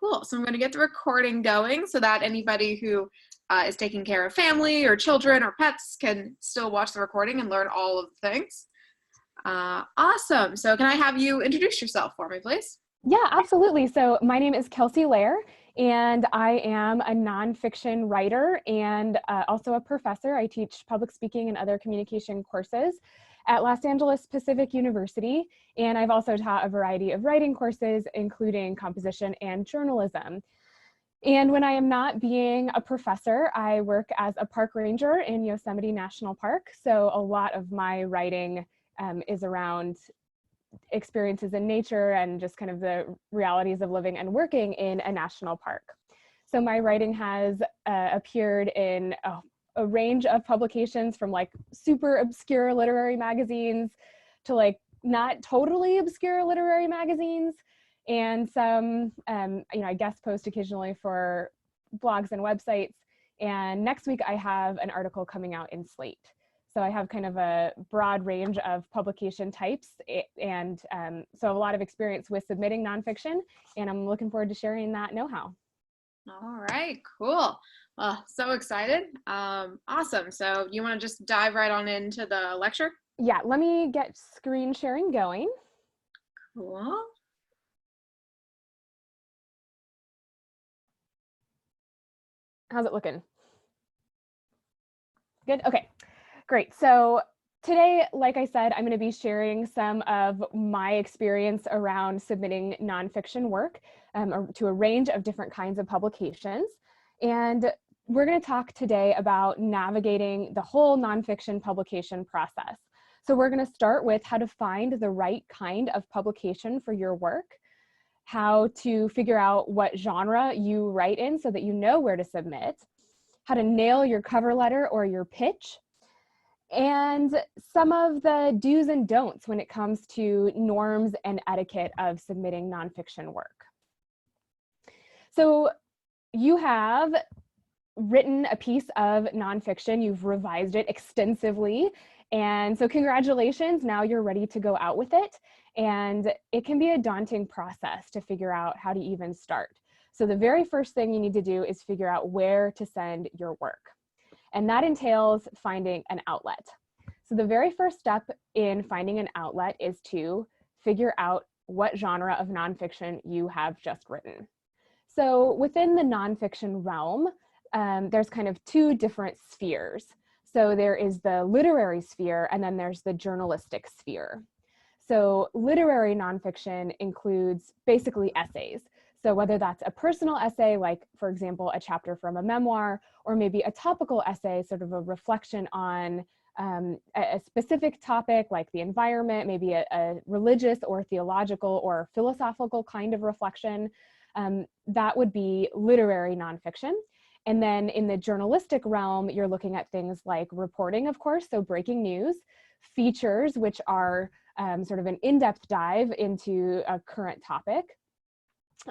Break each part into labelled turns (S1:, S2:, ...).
S1: Cool. So I'm going to get the recording going so that anybody who is taking care of family or children or pets can still watch the recording and learn all of the things. Awesome. So can I have you introduce yourself for me, please?
S2: Yeah, absolutely. So my name is Kelsey Lahr, and I am a nonfiction writer and also a professor. I teach public speaking and other communication courses at Los Angeles Pacific University, and I've also taught a variety of writing courses, including composition and journalism. And when I am not being a professor, I work as a park ranger in Yosemite National Park. So a lot of my writing is around experiences in nature and just kind of the realities of living and working in a national park. So my writing has appeared in a range of publications, from like super obscure literary magazines to like not totally obscure literary magazines, and some I guest post occasionally for blogs and websites. And next week I have an article coming out in Slate. So I have kind of a broad range of publication types, and so a lot of experience with submitting nonfiction, and I'm looking forward to sharing that know-how.
S1: All right, cool. So excited. Awesome. So you want to just dive right on into the lecture?
S2: Yeah, let me get screen sharing going.
S1: Cool.
S2: How's it looking? Good? Okay, great. So today, like I said, I'm going to be sharing some of my experience around submitting nonfiction work to a range of different kinds of publications. And we're going to talk today about navigating the whole nonfiction publication process. So we're going to start with how to find the right kind of publication for your work, how to figure out what genre you write in so that you know where to submit, how to nail your cover letter or your pitch, and some of the do's and don'ts when it comes to norms and etiquette of submitting nonfiction work. So you have written a piece of nonfiction, you've revised it extensively, and so congratulations, now you're ready to go out with it. And it can be a daunting process to figure out how to even start. So the very first thing you need to do is figure out where to send your work. And that entails finding an outlet. So the very first step in finding an outlet is to figure out what genre of nonfiction you have just written. So within the nonfiction realm, there's kind of two different spheres. So there is the literary sphere, and then there's the journalistic sphere. So literary nonfiction includes basically essays. So whether that's a personal essay, like for example, a chapter from a memoir, or maybe a topical essay, sort of a reflection on a specific topic like the environment, maybe a religious or theological or philosophical kind of reflection, that would be literary nonfiction. And then in the journalistic realm, you're looking at things like reporting, of course, so breaking news, features, which are sort of an in-depth dive into a current topic,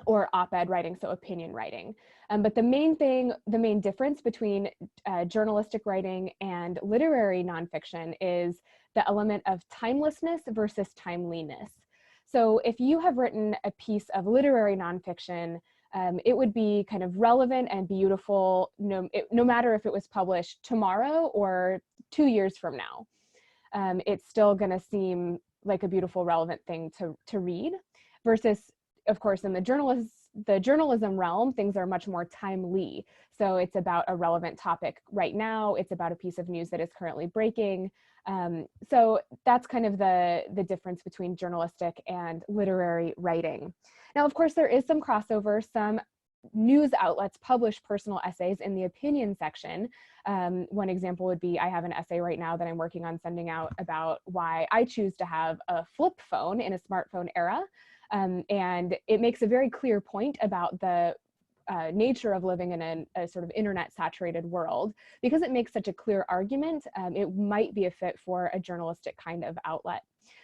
S2: or op-ed writing, so opinion writing. But the main difference between journalistic writing and literary nonfiction is the element of timelessness versus timeliness. So if you have written a piece of literary nonfiction, it would be kind of relevant and beautiful no matter if it was published tomorrow or 2 years from now. It's still going to seem like a beautiful, relevant thing to read, versus, of course, in the journalism realm, things are much more timely. So it's about a relevant topic right now. It's about a piece of news that is currently breaking. So that's kind of the difference between journalistic and literary writing. Now, of course, there is some crossover. Some news outlets publish personal essays in the opinion section. One example would be, I have an essay right now that I'm working on sending out about why I choose to have a flip phone in a smartphone era. And it makes a very clear point about the nature of living in a sort of internet saturated world. Because it makes such a clear argument, it might be a fit for a journalistic kind of outlet,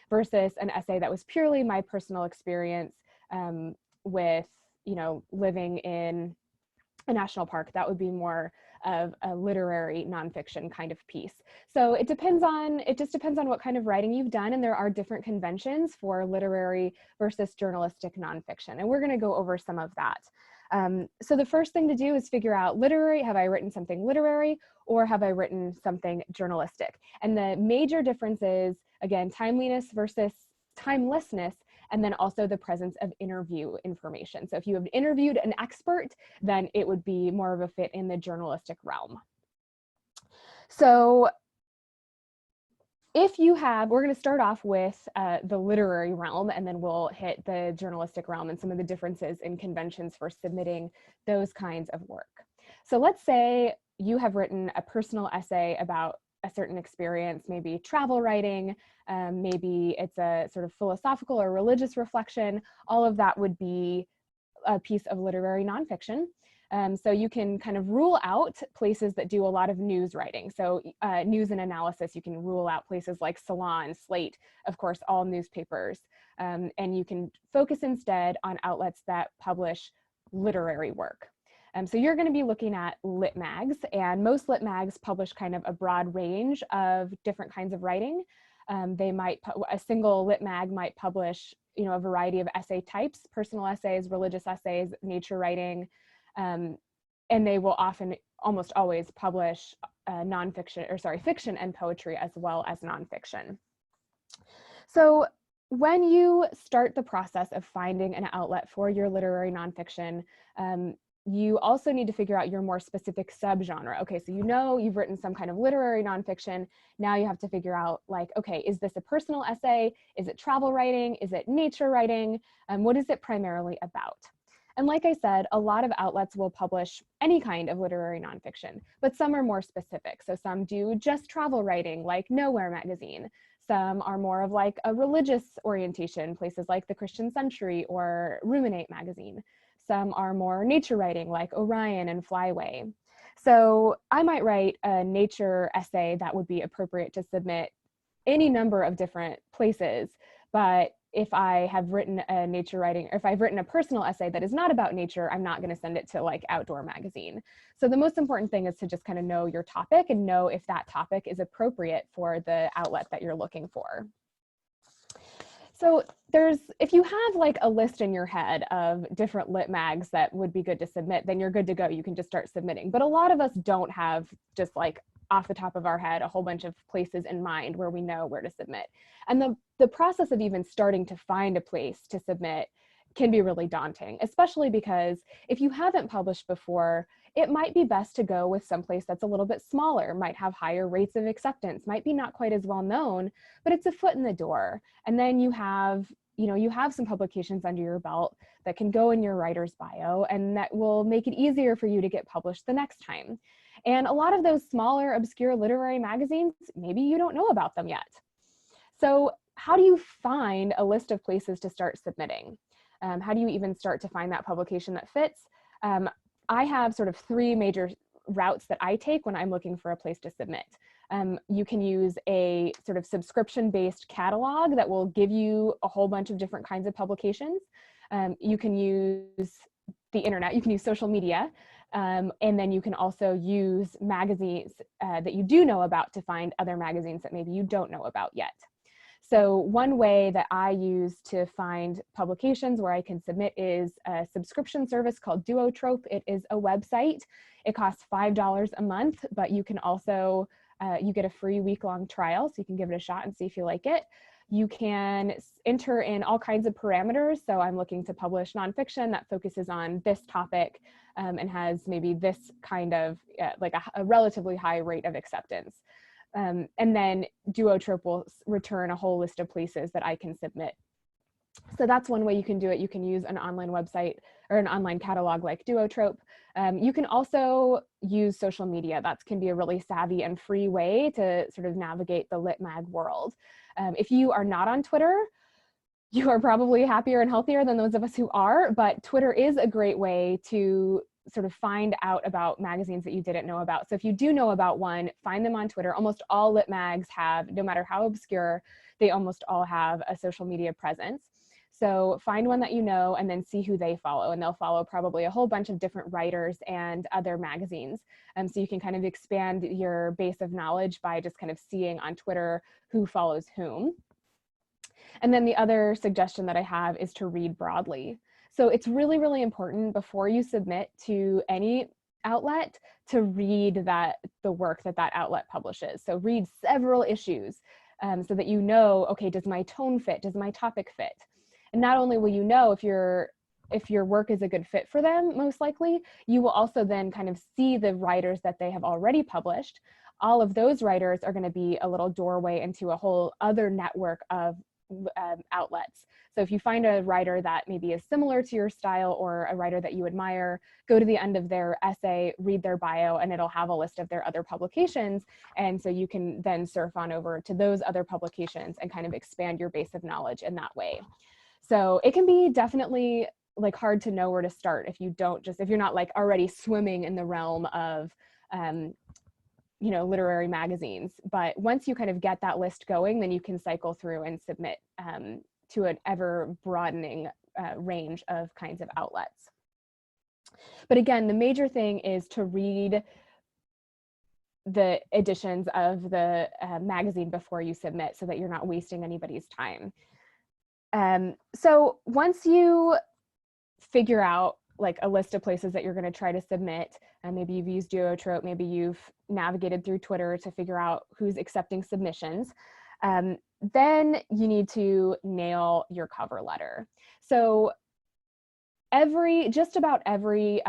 S2: versus an essay that was purely my personal experience with living in a national park, that would be more of a literary nonfiction kind of piece. So it just depends on what kind of writing you've done, and there are different conventions for literary versus journalistic nonfiction, and we're going to go over some of that. So the first thing to do is figure out literary. Have I written something literary, or have I written something journalistic? And the major difference is, again, timeliness versus timelessness, and then also the presence of interview information. So if you have interviewed an expert, then it would be more of a fit in the journalistic realm. So if you have, we're going to start off with the literary realm, and then we'll hit the journalistic realm and some of the differences in conventions for submitting those kinds of work. So let's say you have written a personal essay about a certain experience, maybe travel writing, maybe it's a sort of philosophical or religious reflection. All of that would be a piece of literary nonfiction. So you can kind of rule out places that do a lot of news writing. So news and analysis, you can rule out places like Salon, Slate, of course, all newspapers. And you can focus instead on outlets that publish literary work. So you're going to be looking at lit mags, and most lit mags publish kind of a broad range of different kinds of writing. A single lit mag might publish, a variety of essay types, personal essays, religious essays, nature writing, and they will almost always publish fiction and poetry as well as nonfiction. So when you start the process of finding an outlet for your literary nonfiction, you also need to figure out your more specific subgenre. Okay, so you've written some kind of literary nonfiction. Now you have to figure out, like, okay, is this a personal essay? Is it travel writing? Is it nature writing? What is it primarily about? And like I said, a lot of outlets will publish any kind of literary nonfiction, but some are more specific. So some do just travel writing, like Nowhere magazine. Some are more of like a religious orientation, places like the Christian Century or Ruminate magazine. Some are more nature writing, like Orion and Flyway. So I might write a nature essay that would be appropriate to submit any number of different places, but if I have written a nature writing, or if I've written a personal essay that is not about nature, I'm not going to send it to like Outdoor magazine. So the most important thing is to just kind of know your topic and know if that topic is appropriate for the outlet that you're looking for. So if you have like a list in your head of different lit mags that would be good to submit, then you're good to go. You can just start submitting. But a lot of us don't have just like off the top of our head a whole bunch of places in mind where we know where to submit. And the process of even starting to find a place to submit can be really daunting, especially because if you haven't published before, it might be best to go with someplace that's a little bit smaller, might have higher rates of acceptance, might be not quite as well known, but it's a foot in the door. And then you have some publications under your belt that can go in your writer's bio, and that will make it easier for you to get published the next time. And a lot of those smaller, obscure literary magazines, maybe you don't know about them yet. So how do you find a list of places to start submitting? How do you even start to find that publication that fits? I have sort of three major routes that I take when I'm looking for a place to submit. You can use a sort of subscription-based catalog that will give you a whole bunch of different kinds of publications. You can use the internet, you can use social media, and then you can also use magazines that you do know about to find other magazines that maybe you don't know about yet. So one way that I use to find publications where I can submit is a subscription service called Duotrope. It is a website. It costs $5 a month, but you can also, you get a free week-long trial, so you can give it a shot and see if you like it. You can enter in all kinds of parameters. So I'm looking to publish nonfiction that focuses on this topic and has maybe this kind of like a relatively high rate of acceptance. And then Duotrope will return a whole list of places that I can submit. So that's one way you can do it. You can use an online website or an online catalog like Duotrope. You can also use social media. That can be a really savvy and free way to sort of navigate the lit mag world. If you are not on Twitter, you are probably happier and healthier than those of us who are, but Twitter is a great way to sort of find out about magazines that you didn't know about. So if you do know about one, find them on Twitter. Almost all lit mags have, no matter how obscure, they almost all have a social media presence. So find one that you know and then see who they follow. And they'll follow probably a whole bunch of different writers and other magazines. So you can kind of expand your base of knowledge by just kind of seeing on Twitter who follows whom. And then the other suggestion that I have is to read broadly. So it's really, really important before you submit to any outlet to read the work that outlet publishes. So read several issues so that you know, okay, does my tone fit? Does my topic fit? And not only will you know if your work is a good fit for them, most likely, you will also then kind of see the writers that they have already published. All of those writers are going to be a little doorway into a whole other network of outlets. So if you find a writer that maybe is similar to your style or a writer that you admire, go to the end of their essay, read their bio, and it'll have a list of their other publications. And so you can then surf on over to those other publications and kind of expand your base of knowledge in that way. So it can be definitely like hard to know where to start if you're not like already swimming in the realm of literary magazines. But once you kind of get that list going, then you can cycle through and submit to an ever broadening range of kinds of outlets. But again, the major thing is to read the editions of the magazine before you submit so that you're not wasting anybody's time. So once you figure out like a list of places that you're going to try to submit, and maybe you've used Geotrope, maybe you've navigated through Twitter to figure out who's accepting submissions, then you need to nail your cover letter. So just about every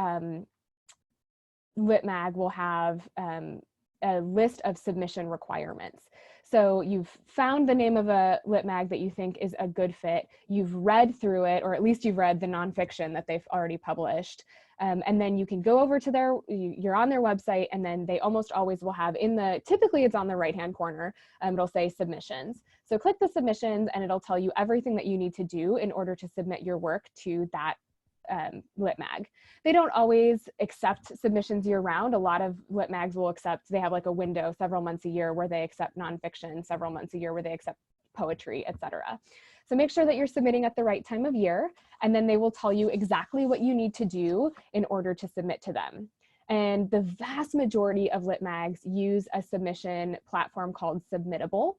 S2: lit mag will have a list of submission requirements. So you've found the name of a lit mag that you think is a good fit. You've read through it, or at least you've read the nonfiction that they've already published. And then you can go over to you're on their website, and then they almost always will have typically it's on the right-hand corner, it'll say submissions. So click the submissions and it'll tell you everything that you need to do in order to submit your work to that lit mag. They don't always accept submissions year round. A lot of lit mags will they have like a window several months a year where they accept nonfiction, several months a year where they accept poetry, etc. So make sure that you're submitting at the right time of year, and then they will tell you exactly what you need to do in order to submit to them. And the vast majority of lit mags use a submission platform called Submittable.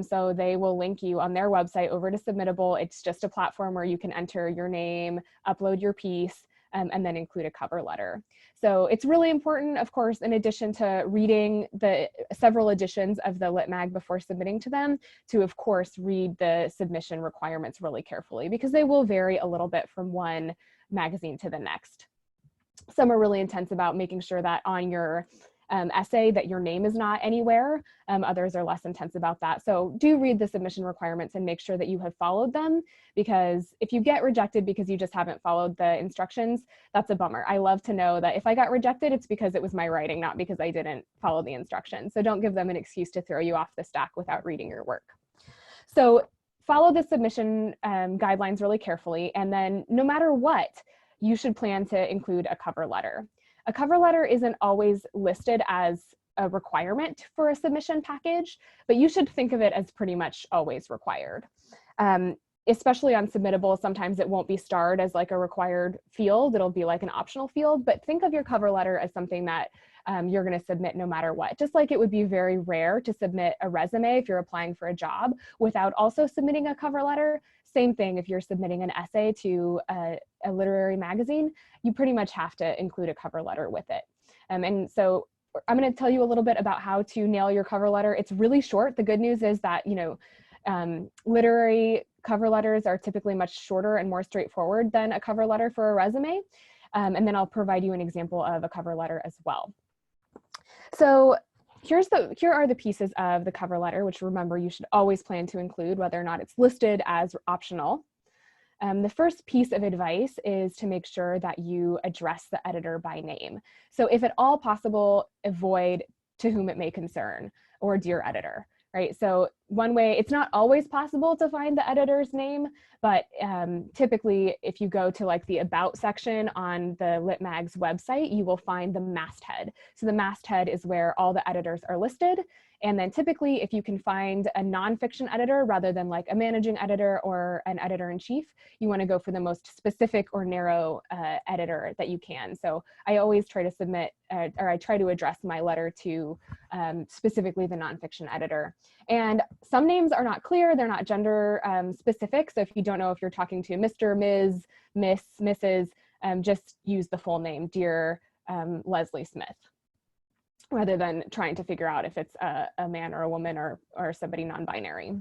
S2: So they will link you on their website over to Submittable. It's just a platform where you can enter your name, upload your piece, and then include a cover letter. So it's really important, of course, in addition to reading the several editions of the lit mag before submitting to them, to of course read the submission requirements really carefully, because they will vary a little bit from one magazine to the next. Some are really intense about making sure that on your essay that your name is not anywhere. Others are less intense about that. So do read the submission requirements and make sure that you have followed them, because if you get rejected because you just haven't followed the instructions, that's a bummer. I love to know that if I got rejected, it's because it was my writing, not because I didn't follow the instructions. So don't give them an excuse to throw you off the stack without reading your work. So follow the submission guidelines really carefully, and then no matter what, you should plan to include a cover letter. A cover letter isn't always listed as a requirement for a submission package, but you should think of it as pretty much always required. Especially on Submittable, sometimes it won't be starred as like a required field, it'll be like an optional field, but think of your cover letter as something that you're gonna submit no matter what. Just like it would be very rare to submit a resume if you're applying for a job without also submitting a cover letter. Same thing if you're submitting an essay to a literary magazine, you pretty much have to include a cover letter with it. And so I'm going to tell you a little bit about how to nail your cover letter. It's really short. The good news is that, literary cover letters are typically much shorter and more straightforward than a cover letter for a resume. And then I'll provide you an example of a cover letter as well. So here are the pieces of the cover letter, which remember you should always plan to include whether or not it's listed as optional. The first piece of advice is to make sure that you address the editor by name. So if at all possible, avoid "to whom it may concern" or "dear editor," right? So one way, it's not always possible to find the editor's name, but typically if you go to like the About section on the Lit Mag's website, you will find the masthead. So the masthead is where all the editors are listed. And then typically, if you can find a nonfiction editor rather than like a managing editor or an editor-in-chief, you want to go for the most specific or narrow editor that you can. So I always try to submit, or I try to address my letter to specifically the nonfiction editor. And some names are not clear, they're not gender specific. So if you don't know if you're talking to Mr., Ms., Miss, Mrs., just use the full name, Dear Leslie Smith, rather than trying to figure out if it's a man or a woman or somebody non-binary.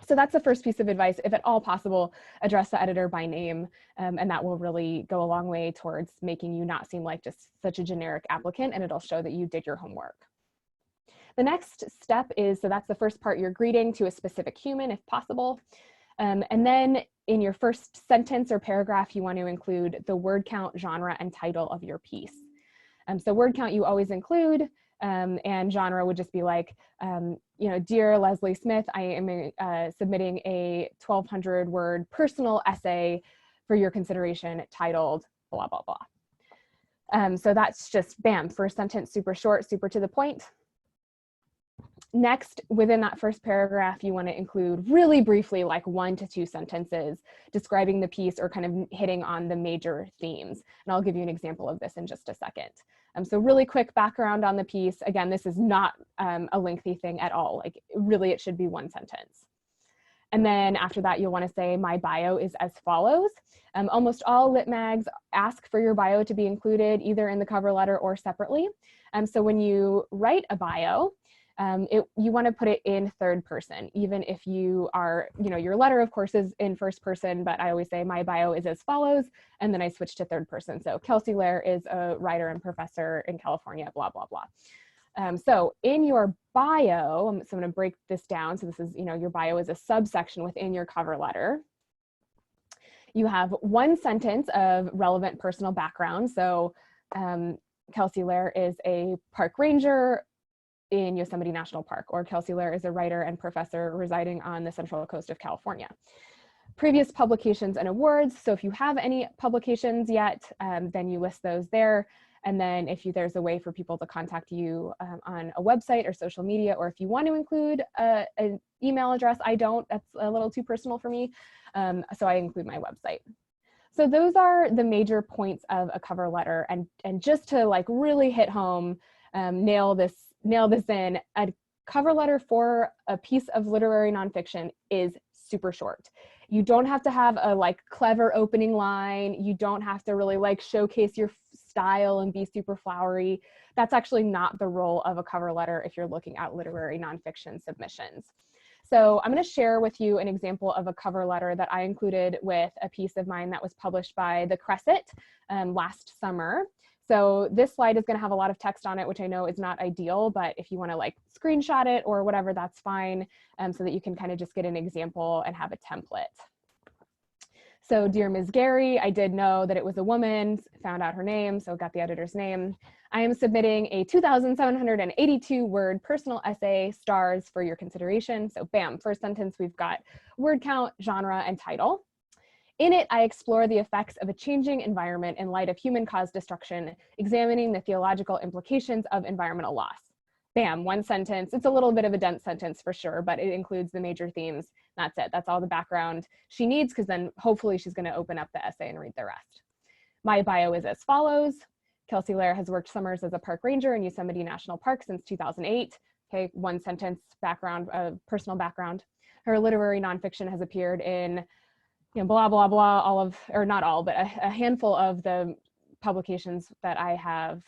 S2: So that's the first piece of advice. If at all possible, address the editor by name, and that will really go a long way towards making you not seem like just such a generic applicant, and it'll show that you did your homework. The next step is, so that's the first part, you're greeting to a specific human if possible. And then in your first sentence or paragraph, you want to include the word count, genre, and title of your piece. So word count you always include, and genre would just be like, you know, Dear Leslie Smith, I am submitting a 1,200 word personal essay for your consideration titled blah, blah, blah. So that's just bam, first sentence, super short, super to the point. Next, within that first paragraph, you want to include really briefly, like 1 to 2 sentences describing the piece or kind of hitting on the major themes. And I'll give you an example of this in just a second. So really quick background on the piece. Again, this is not a lengthy thing at all. Like really, it should be 1 sentence. And then after that, you'll want to say, my bio is as follows. Almost all lit mags ask for your bio to be included either in the cover letter or separately. So when you write a bio, you want to put it in third person, even if you are, you know, your letter of course is in first person, but I always say my bio is as follows, and then I switch to third person. So Kelsey Lahr is a writer and professor in California, blah, blah, blah. So in your bio, so I'm going to break this down. So this is, you know, your bio is a subsection within your cover letter. You have 1 sentence of relevant personal background. So Kelsey Lahr is a park ranger in Yosemite National Park, or Kelsey Lahr is a writer and professor residing on the Central Coast of California. Previous publications and awards. So if you have any publications yet, then you list those there. And then if there's a way for people to contact you on a website or social media, or if you want to include an email address, I don't, that's a little too personal for me. So I include my website. So those are the major points of a cover letter. And just to like really hit home, nail this in, a cover letter for a piece of literary nonfiction is super short. You don't have to have a like clever opening line. You don't have to really like showcase your style and be super flowery. That's actually not the role of a cover letter if you're looking at literary nonfiction submissions. So I'm going to share with you an example of a cover letter that I included with a piece of mine that was published by The Crescent last summer. So this slide is going to have a lot of text on it, which I know is not ideal, but if you want to like screenshot it or whatever, that's fine, so that you can kind of just get an example and have a template. So Dear Ms. Gary, I did know that it was a woman, found out her name, so got the editor's name. I am submitting a 2,782 word personal essay, stars for your consideration. So bam, first sentence, we've got word count, genre, and title. In it, I explore the effects of a changing environment in light of human-caused destruction, examining the theological implications of environmental loss. Bam, 1 sentence. It's a little bit of a dense sentence for sure, but it includes the major themes. That's it. That's all the background she needs, because then hopefully she's going to open up the essay and read the rest. My bio is as follows. Kelsey Lahr has worked summers as a park ranger in Yosemite National Park since 2008. Okay, 1 sentence background, personal background. Her literary nonfiction has appeared in, you know, blah, blah, blah, all of, or not all, but a handful of the publications that I have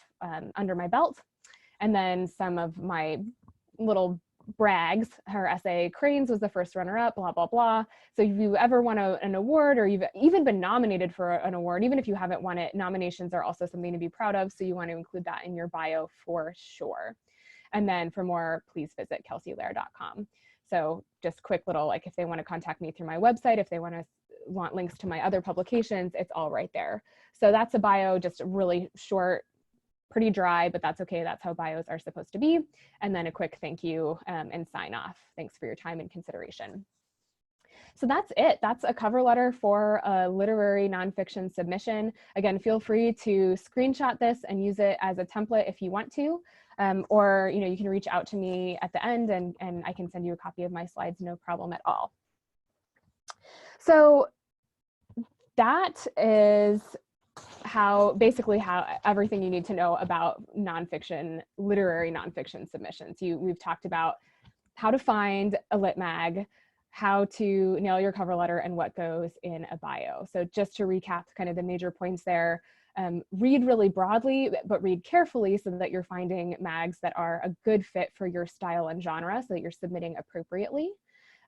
S2: under my belt. And then some of my little brags, her essay, Cranes, was the first runner-up, blah, blah, blah. So if you ever won an award, or you've even been nominated for an award, even if you haven't won it, nominations are also something to be proud of. So you want to include that in your bio for sure. And then for more, please visit kelseylahr.com. So just quick little, like if they want to contact me through my website, if they want links to my other publications, it's all right there. So that's a bio, just really short, pretty dry, but that's okay. That's how bios are supposed to be. And then a quick thank you and sign off. Thanks for your time and consideration. So that's it. That's a cover letter for a literary nonfiction submission. Again, feel free to screenshot this and use it as a template if you want to, or you can reach out to me at the end and I can send you a copy of my slides, no problem at all. So that is basically how everything you need to know about literary nonfiction submissions. We've talked about how to find a lit mag, how to nail your cover letter, and what goes in a bio. So just to recap kind of the major points there, read really broadly, but read carefully so that you're finding mags that are a good fit for your style and genre so that you're submitting appropriately.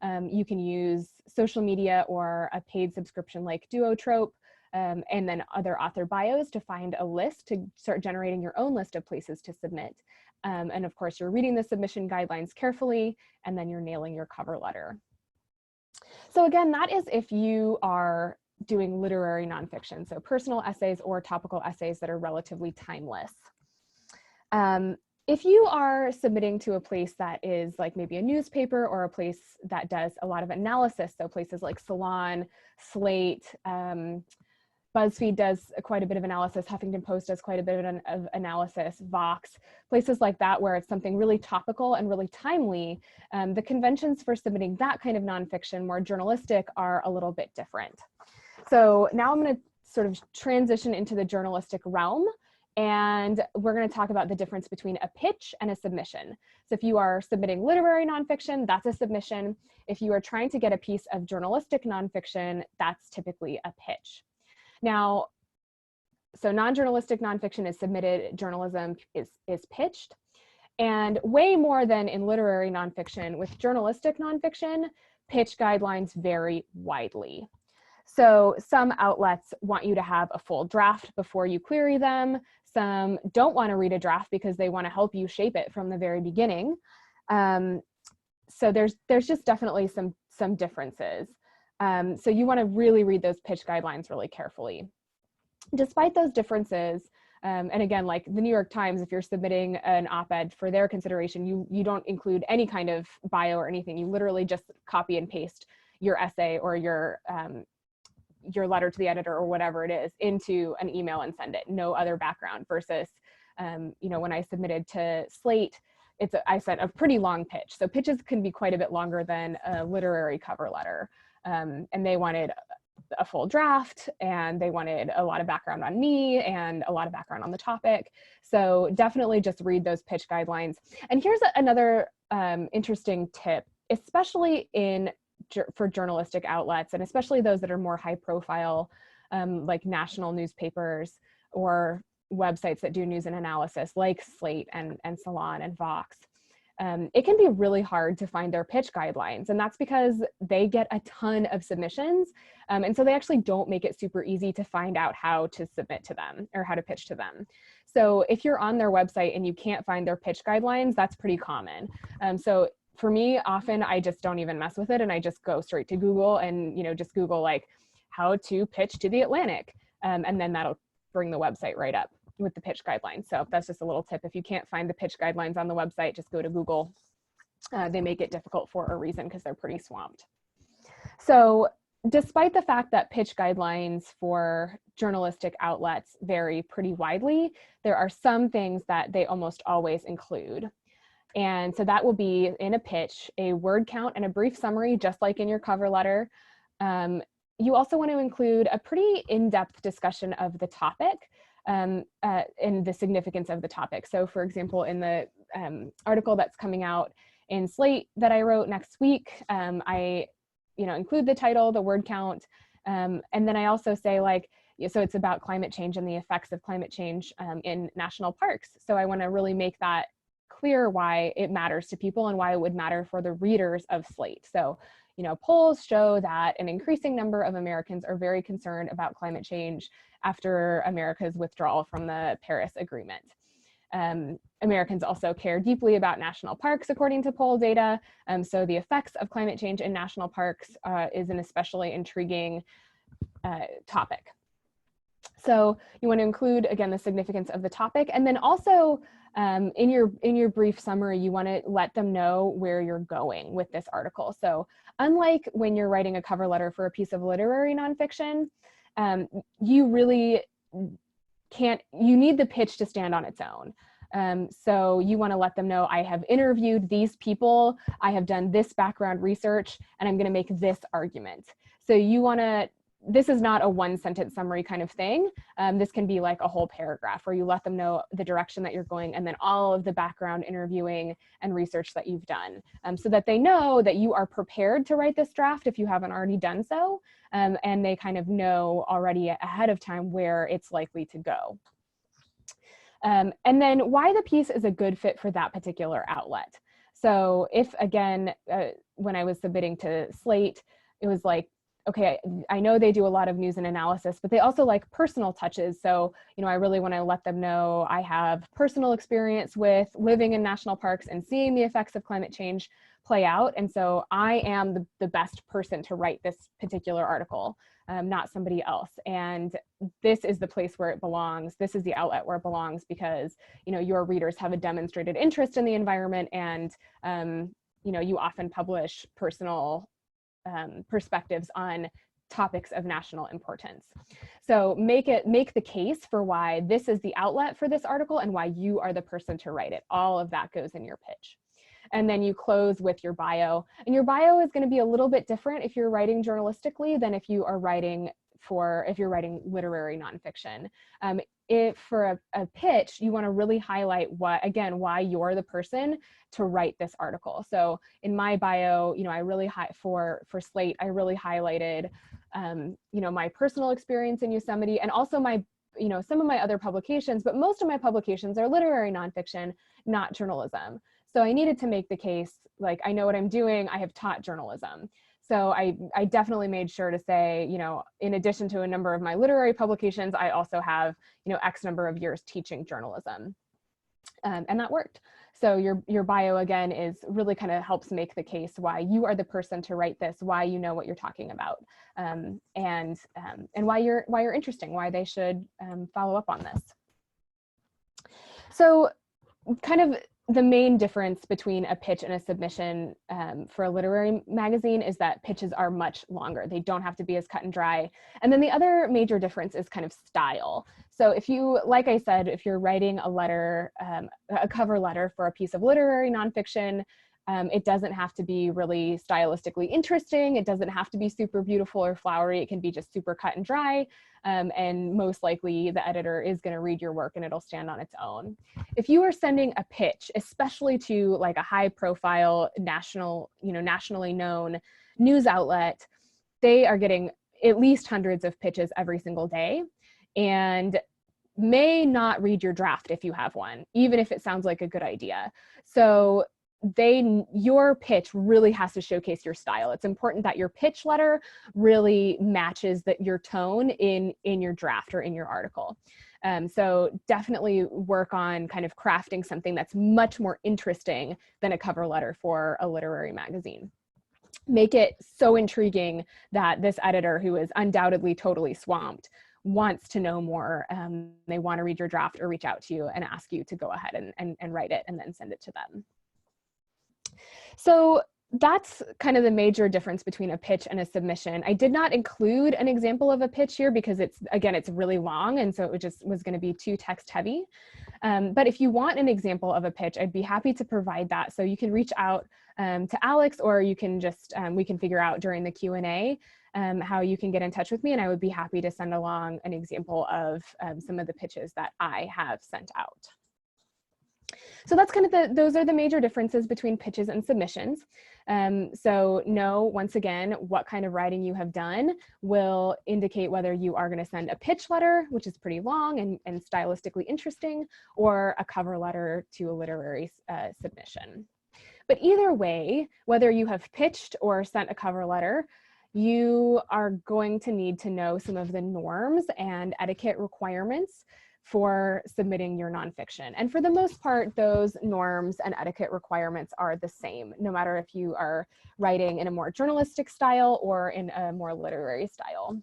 S2: You can use social media or a paid subscription like Duotrope, and then other author bios to find a list, to start generating your own list of places to submit. And of course, you're reading the submission guidelines carefully, and then you're nailing your cover letter. So again, that is if you are doing literary nonfiction, so personal essays or topical essays that are relatively timeless. If you are submitting to a place that is like maybe a newspaper or a place that does a lot of analysis, so places like Salon, Slate, BuzzFeed does quite a bit of analysis, Huffington Post does quite a bit of analysis, Vox, places like that where it's something really topical and really timely, the conventions for submitting that kind of nonfiction, more journalistic, are a little bit different. So now I'm going to sort of transition into the journalistic realm, and we're going to talk about the difference between a pitch and a submission. So if you are submitting literary nonfiction, that's a submission. If you are trying to get a piece of journalistic nonfiction, that's typically a pitch. Now, so non-journalistic nonfiction is submitted, journalism is pitched. And way more than in literary nonfiction, with journalistic nonfiction, pitch guidelines vary widely. So some outlets want you to have a full draft before you query them. Some don't want to read a draft because they want to help you shape it from the very beginning. So there's just definitely some differences. So you want to really read those pitch guidelines really carefully. Despite those differences, and again, like the New York Times, if you're submitting an op-ed for their consideration, you don't include any kind of bio or anything. You literally just copy and paste your essay or your letter to the editor or whatever it is into an email and send it, no other background, versus when I submitted to Slate, I sent a pretty long pitch. So pitches can be quite a bit longer than a literary cover letter. And they wanted a full draft, and they wanted a lot of background on me and a lot of background on the topic. So definitely just read those pitch guidelines. And here's another interesting tip, especially for journalistic outlets, and especially those that are more high profile, like national newspapers or websites that do news and analysis like Slate and Salon and Vox. It can be really hard to find their pitch guidelines, and that's because they get a ton of submissions, and so they actually don't make it super easy to find out how to submit to them or how to pitch to them. So if you're on their website and you can't find their pitch guidelines, that's pretty common. So for me, often I just don't even mess with it, and I just go straight to Google and just Google like how to pitch to the Atlantic, and then that'll bring the website right up with the pitch guidelines. So that's just a little tip. If you can't find the pitch guidelines on the website, just go to Google. They make it difficult for a reason because they're pretty swamped. So despite the fact that pitch guidelines for journalistic outlets vary pretty widely, there are some things that they almost always include. And so that will be in a pitch, a word count and a brief summary, just like in your cover letter. You also want to include a pretty in-depth discussion of the topic, and the significance of the topic. So for example, in the article that's coming out in Slate that I wrote next week, I include the title, the word count, and then I also say so it's about climate change and the effects of climate change in national parks. So I want to really make that clear why it matters to people and why it would matter for the readers of Slate. So polls show that an increasing number of Americans are very concerned about climate change after America's withdrawal from the Paris Agreement. Americans also care deeply about national parks, according to poll data. So the effects of climate change in national parks is an especially intriguing topic. So you want to include, again, the significance of the topic, and then also in your brief summary, you want to let them know where you're going with this article. So unlike when you're writing a cover letter for a piece of literary nonfiction, you really you need the pitch to stand on its own. So you want to let them know, I have interviewed these people, I have done this background research, and I'm going to make this argument. So you want to, this is not a one sentence summary kind of thing. This can be like a whole paragraph where you let them know the direction that you're going and then all of the background interviewing and research that you've done, so that they know that you are prepared to write this draft if you haven't already done so, and they kind of know already ahead of time where it's likely to go. And then why the piece is a good fit for that particular outlet. So if, again, when I was submitting to Slate, it was like, okay, I know they do a lot of news and analysis, but they also like personal touches. So, you know, I really want to let them know I have personal experience with living in national parks and seeing the effects of climate change play out. And so I am the best person to write this particular article, not somebody else. And this is the place where it belongs. This is the outlet where it belongs because, you know, your readers have a demonstrated interest in the environment, and, you know, you often publish personal perspectives on topics of national importance. So make the case for why this is the outlet for this article and why you are the person to write it. All of that goes in your pitch. And then you close with your bio. And your bio is going to be a little bit different if you're writing journalistically than if you are writing literary nonfiction. If for a pitch, you want to really highlight why you're the person to write this article. So in my bio, you know, I really for Slate, I really highlighted, you know, my personal experience in Yosemite, and also my, you know, some of my other publications, but most of my publications are literary nonfiction, not journalism. So I needed to make the case, like, I know what I'm doing. I have taught journalism. So I definitely made sure to say, you know, in addition to a number of my literary publications, I also have, you know, X number of years teaching journalism. And that worked. So your bio, again, is really kind of helps make the case why you are the person to write this, why you know what you're talking about, and why you're interesting, why they should follow up on this. So kind of the main difference between a pitch and a submission for a literary magazine is that pitches are much longer. They don't have to be as cut and dry. And then the other major difference is kind of style. So if you, like I said, if you're writing a letter, a cover letter for a piece of literary nonfiction, it doesn't have to be really stylistically interesting. It doesn't have to be super beautiful or flowery. It can be just super cut and dry. And most likely the editor is going to read your work and it'll stand on its own. If you are sending a pitch, especially to like a high profile nationally known news outlet, they are getting at least hundreds of pitches every single day and may not read your draft if you have one, even if it sounds like a good idea. So your pitch really has to showcase your style. It's important that your pitch letter really matches your tone in your draft or in your article. So definitely work on kind of crafting something that's much more interesting than a cover letter for a literary magazine. Make it so intriguing that this editor, who is undoubtedly totally swamped, wants to know more. They want to read your draft or reach out to you and ask you to go ahead and write it and then send it to them. So that's kind of the major difference between a pitch and a submission. I did not include an example of a pitch here because it's really long, and so it just was going to be too text heavy. But if you want an example of a pitch, I'd be happy to provide that. So you can reach out to Alex, or you can just, we can figure out during the Q&A how you can get in touch with me, and I would be happy to send along an example of some of the pitches that I have sent out. So that's kind of those are the major differences between pitches and submissions. So know, once again, what kind of writing you have done will indicate whether you are going to send a pitch letter, which is pretty long and stylistically interesting, or a cover letter to a literary submission. But either way, whether you have pitched or sent a cover letter, you are going to need to know some of the norms and etiquette requirements for submitting your nonfiction. And for the most part, those norms and etiquette requirements are the same, no matter if you are writing in a more journalistic style or in a more literary style.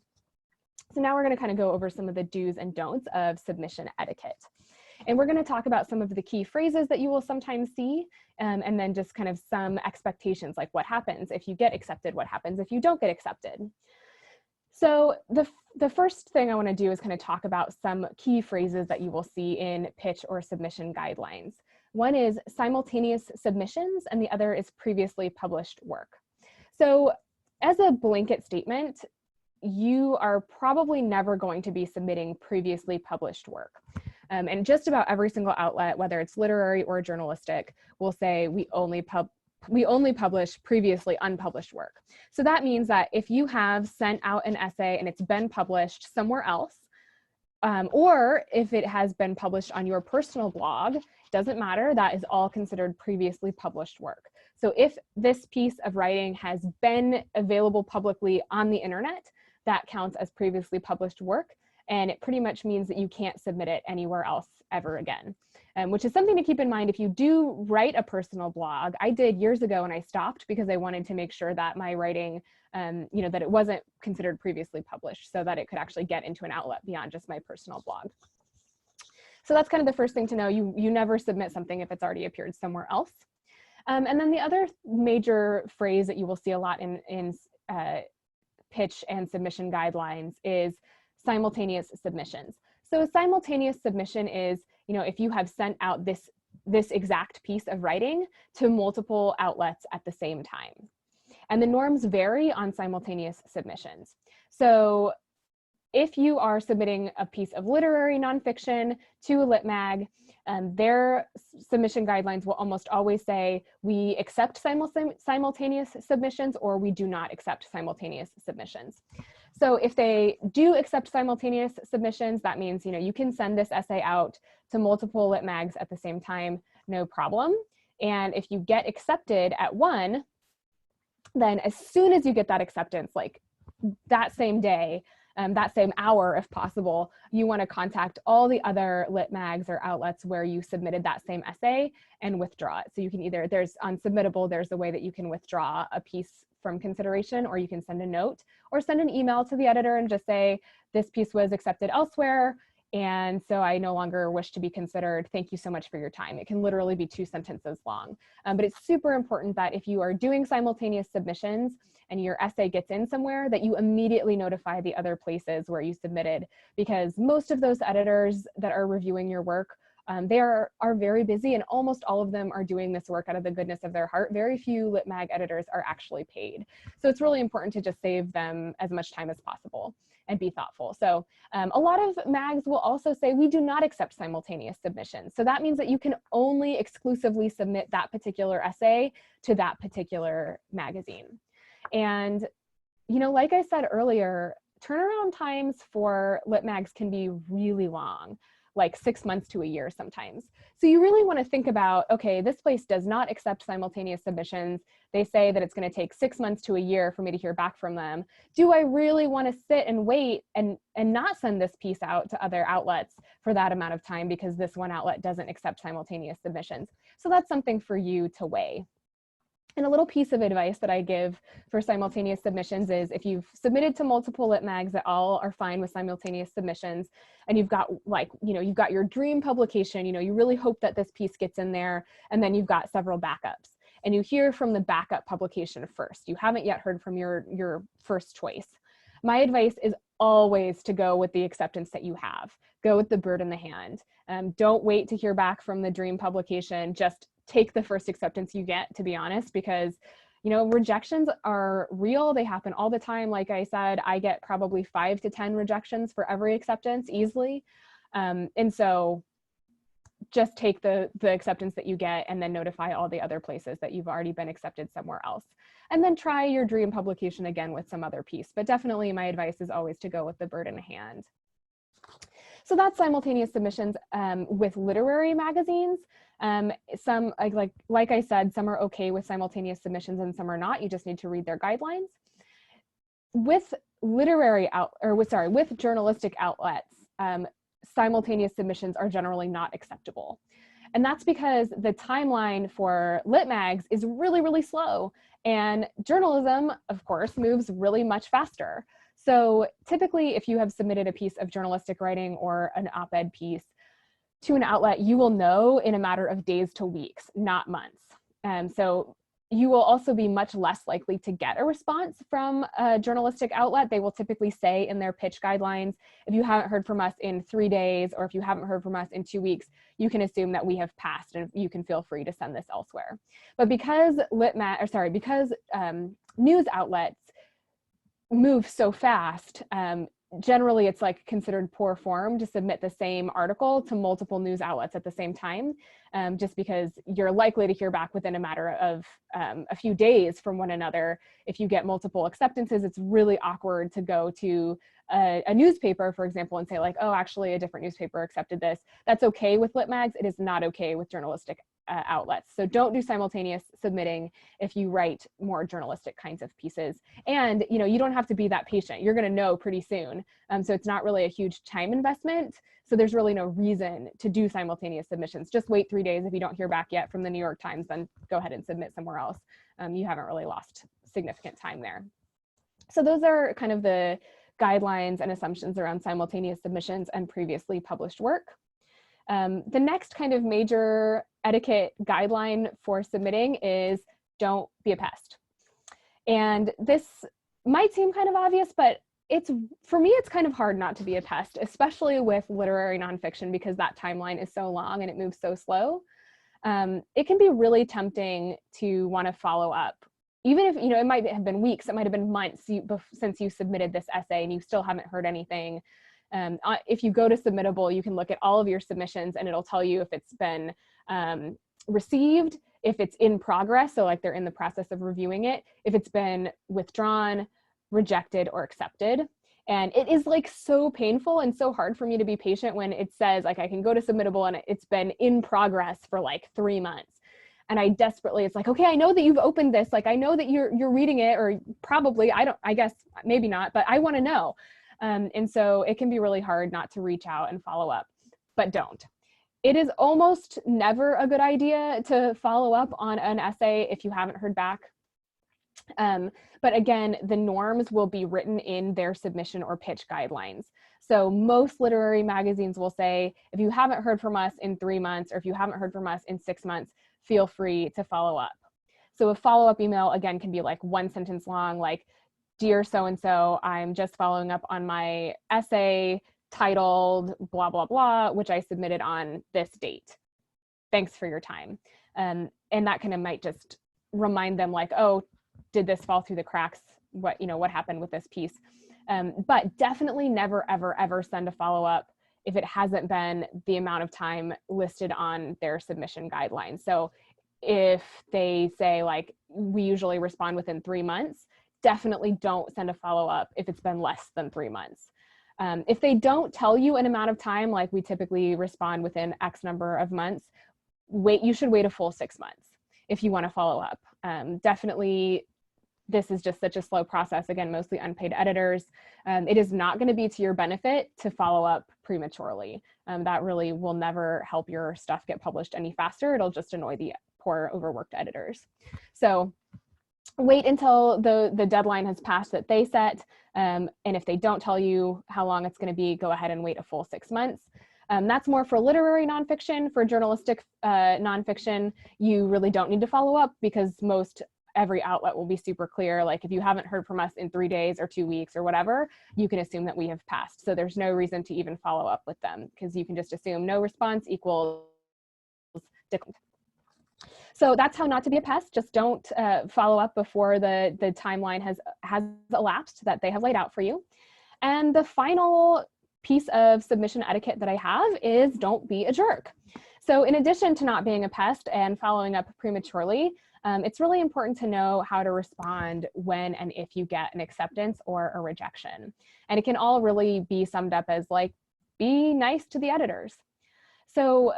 S2: So now we're going to kind of go over some of the do's and don'ts of submission etiquette. And we're going to talk about some of the key phrases that you will sometimes see, and then just kind of some expectations, like what happens if you get accepted, what happens if you don't get accepted. So the first thing I want to do is kind of talk about some key phrases that you will see in pitch or submission guidelines. One is simultaneous submissions, and the other is previously published work. So as a blanket statement, you are probably never going to be submitting previously published work. And just about every single outlet, whether it's literary or journalistic, will say we only publish previously unpublished work. So that means that if you have sent out an essay and it's been published somewhere else, or if it has been published on your personal blog, doesn't matter, that is all considered previously published work. So if this piece of writing has been available publicly on the internet, that counts as previously published work. And it pretty much means that you can't submit it anywhere else ever again, which is something to keep in mind if you do write a personal blog. I did years ago and I stopped because I wanted to make sure that my writing, that it wasn't considered previously published so that it could actually get into an outlet beyond just my personal blog. So that's kind of the first thing to know. You never submit something if it's already appeared somewhere else. And then the other major phrase that you will see a lot in pitch and submission guidelines is simultaneous submissions. So a simultaneous submission is, if you have sent out this exact piece of writing to multiple outlets at the same time. And the norms vary on simultaneous submissions. So if you are submitting a piece of literary nonfiction to a lit mag, their submission guidelines will almost always say, we accept simultaneous submissions or we do not accept simultaneous submissions. So if they do accept simultaneous submissions, that means, you can send this essay out to multiple lit mags at the same time, no problem. And if you get accepted at one, then as soon as you get that acceptance, like that same day, that same hour, if possible, you want to contact all the other lit mags or outlets where you submitted that same essay and withdraw it. So you can either, there's on Submittable, there's a way that you can withdraw a piece from consideration, or you can send a note or send an email to the editor and just say, this piece was accepted elsewhere, and so I no longer wish to be considered. Thank you so much for your time. It can literally be 2 sentences long. But it's super important that if you are doing simultaneous submissions and your essay gets in somewhere, that you immediately notify the other places where you submitted, because most of those editors that are reviewing your work, they are very busy, and almost all of them are doing this work out of the goodness of their heart. Very few lit mag editors are actually paid. So it's really important to just save them as much time as possible and be thoughtful. So a lot of mags will also say, we do not accept simultaneous submissions. So that means that you can only exclusively submit that particular essay to that particular magazine. And, like I said earlier, turnaround times for lit mags can be really long, like 6 months to a year sometimes. So you really want to think about, okay, this place does not accept simultaneous submissions. They say that it's going to take 6 months to a year for me to hear back from them. Do I really want to sit and wait and not send this piece out to other outlets for that amount of time because this one outlet doesn't accept simultaneous submissions? So that's something for you to weigh. And a little piece of advice that I give for simultaneous submissions is, if you've submitted to multiple lit mags that all are fine with simultaneous submissions, and you've got you've got your dream publication, you really hope that this piece gets in there, and then you've got several backups, and you hear from the backup publication first. You haven't yet heard from your first choice. My advice is always to go with the acceptance that you have. Go with the bird in the hand. Don't wait to hear back from the dream publication. Just take the first acceptance you get, to be honest, because rejections are real. They happen all the time. Like I said, I get probably 5 to 10 rejections for every acceptance easily. And so just take the acceptance that you get and then notify all the other places that you've already been accepted somewhere else. And then try your dream publication again with some other piece. But definitely my advice is always to go with the bird in hand. So that's simultaneous submissions with literary magazines. Some, like I said, some are okay with simultaneous submissions and some are not. You just need to read their guidelines. With with journalistic outlets, simultaneous submissions are generally not acceptable. And that's because the timeline for lit mags is really, really slow. And journalism, of course, moves really much faster. So typically, if you have submitted a piece of journalistic writing or an op-ed piece to an outlet, you will know in a matter of days to weeks, not months. So you will also be much less likely to get a response from a journalistic outlet. They will typically say in their pitch guidelines, if you haven't heard from us in 3 days, or if you haven't heard from us in 2 weeks, you can assume that we have passed and you can feel free to send this elsewhere. But because news outlets move so fast, generally it's like considered poor form to submit the same article to multiple news outlets at the same time, just because you're likely to hear back within a matter of a few days from one another. If you get multiple acceptances, it's really awkward to go to a newspaper, for example, and say like, oh, actually a different newspaper accepted this. That's okay with lit mags. It is not okay with journalistic outlets. So don't do simultaneous submitting if you write more journalistic kinds of pieces. And you don't have to be that patient. You're going to know pretty soon. So it's not really a huge time investment. So there's really no reason to do simultaneous submissions. Just wait 3 days. If you don't hear back yet from the New York Times, then go ahead and submit somewhere else. You haven't really lost significant time there. So those are kind of the guidelines and assumptions around simultaneous submissions and previously published work. The next kind of major etiquette guideline for submitting is don't be a pest. And this might seem kind of obvious, but for me, it's kind of hard not to be a pest, especially with literary nonfiction, because that timeline is so long and it moves so slow. It can be really tempting to want to follow up. Even if, it might have been weeks, it might have been months since you submitted this essay and you still haven't heard anything. If you go to Submittable, you can look at all of your submissions and it'll tell you if it's been received, if it's in progress, so like they're in the process of reviewing it, if it's been withdrawn, rejected, or accepted. And it is like so painful and so hard for me to be patient when it says like I can go to Submittable and it's been in progress for like 3 months. And I desperately, it's like, okay, I know that you've opened this, like I know that you're reading it, or probably, I guess maybe not, but I want to know. And so it can be really hard not to reach out and follow up, but don't. It is almost never a good idea to follow up on an essay if you haven't heard back. But again, the norms will be written in their submission or pitch guidelines. So most literary magazines will say, if you haven't heard from us in 3 months, or if you haven't heard from us in 6 months, feel free to follow up. So a follow-up email, again, can be like 1 sentence long, like, dear so-and-so, I'm just following up on my essay titled blah, blah, blah, which I submitted on this date. Thanks for your time. And that kind of might just remind them like, oh, did this fall through the cracks? What happened with this piece? But definitely never, ever, ever send a follow-up if it hasn't been the amount of time listed on their submission guidelines. So if they say like, we usually respond within 3 months, definitely don't send a follow-up if it's been less than 3 months. If they don't tell you an amount of time, like we typically respond within X number of months, you should wait a full 6 months if you want to follow up. Definitely, this is just such a slow process. Again, mostly unpaid editors. It is not going to be to your benefit to follow up prematurely. That really will never help your stuff get published any faster. It'll just annoy the poor overworked editors. So wait until the deadline has passed that they set. And if they don't tell you how long it's going to be, go ahead and wait a full 6 months. That's more for literary nonfiction. For journalistic nonfiction, you really don't need to follow up because every outlet will be super clear. Like if you haven't heard from us in 3 days or 2 weeks or whatever, you can assume that we have passed. So there's no reason to even follow up with them because you can just assume no response equals declined. So that's how not to be a pest. Just don't follow up before the timeline has elapsed that they have laid out for you. And the final piece of submission etiquette that I have is don't be a jerk. So in addition to not being a pest and following up prematurely, it's really important to know how to respond when and if you get an acceptance or a rejection. And it can all really be summed up as like, be nice to the editors. So